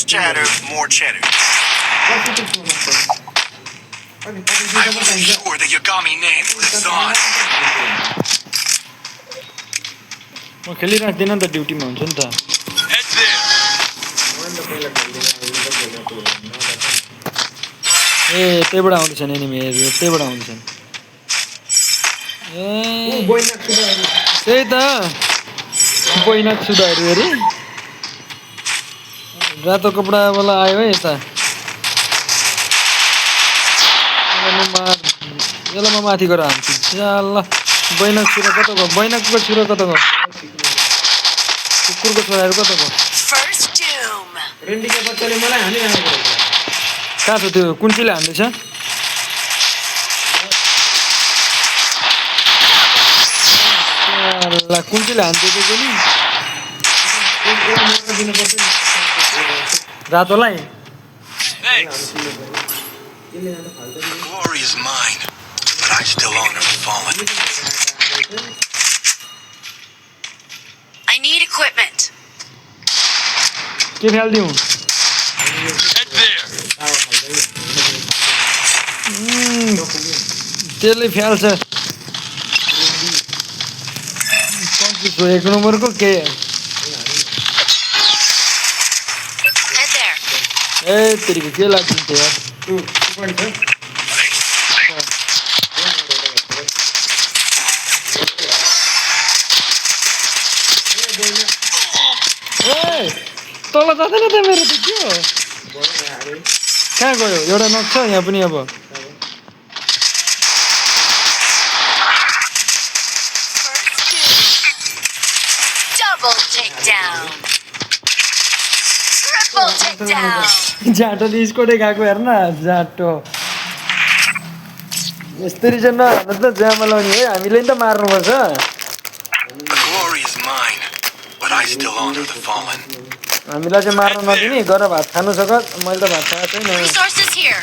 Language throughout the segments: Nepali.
Less chatter, more cheddar. I will ensure the Yagami name lives on. म खेलिराख्दिन नि त ड्युटीमा हुन्छ नि त Head there. ए त्यहीबाट आउँदैछन् एनिमीहरू त्यहीबाट आउँदैछन् ए त्यही त बैनाक सुधाहरू अरे रातो कपडावाला आयो है यता यसलाई म माथि गएर हान्छु ल बैनाक छुरा कता गयो बैनाकको छुरा कता गयो कुकुरको छोराहरू कता गयो कहाँ छ त्यो कुन चाहिँले हान्दैछ कुन चाहिँले हान्दैछ नि रातोलाई Thanks. Glory is mine, but I still honor the fallen. I need equipment. के फालिदिउँ Head there. त्यसले फ्याल्छ एक नम्बरको के Head there. ए तेरिको के लाग्छ यार तल जाँदैन त मेरो त के हो कहाँ गयो एउटा नक छ यहाँ पनि अब Double takedown. Triple takedown. झाटोले स्कोटै गएको हेर्न झाटो यस्तरी चाहिँ नहाल्नु त जामा लाउने है हामीले नि त मार्नुपर्छ Glory is mine, but I still honor the fallen. हामीलाई चाहिँ मार्न नदिने गर भात खानु सकत मैले त भात खाएको छैन Resources here.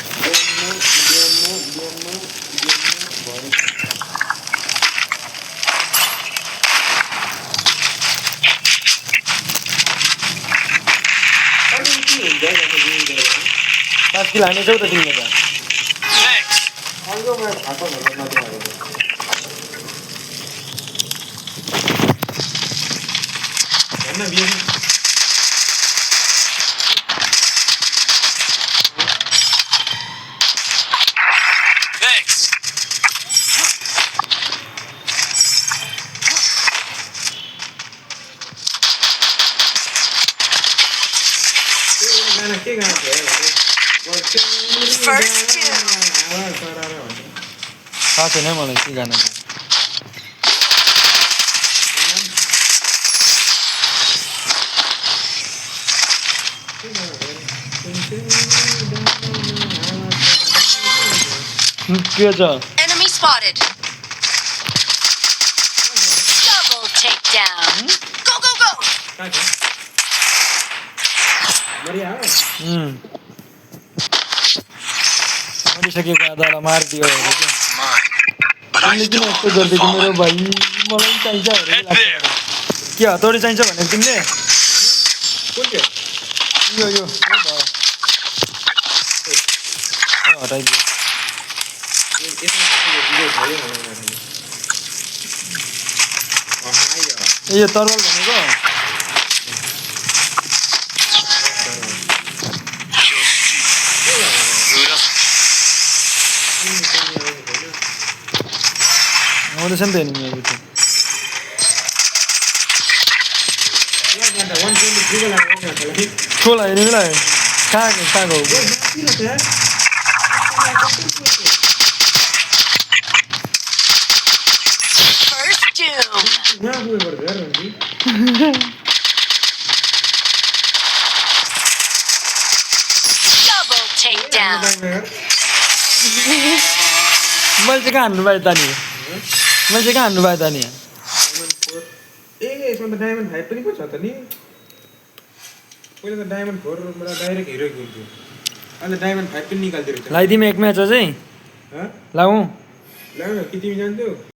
पाँच किलो हानेछौ त तिमीले त Thanks. Thanks. First two. थाहा छैन है मलाई के गाना के छ Enemy spotted. Double takedown. Go, go, go. मरिसकेको आधालाई मारिदियो Mine, but I तिमीले still किन यस्तो honor the गरिदिएको मेरो fallen. भाइ मलाई पनि चाहिन्छ Head there. के हतौडी चाहिन्छ भने तिमीले यो यो हटाइदियो ए यो तरवाल भनेको आउँदैछ नि त एनिमीहरू चाहिँ ठुला एनिमीलाई कहाँ गयो First doom. Double takedown. मैले चाहिँ कहाँ हान्नु पाएँ त नि मैले चाहिँ कहाँ हान्नु पाएँ त नि यसमा त डायमन्ड 5 पनि पो छ त नि पहिले त डायमन्ड 4 बाट डाइरेक्ट हिरो हुन्थ्यो अहिले डायमन्ड 5 पनि निकाल्दिरहेछ लगाइदिउँ एक म्याच अझै लाउँ ल कि तिमी जान्थ्यौ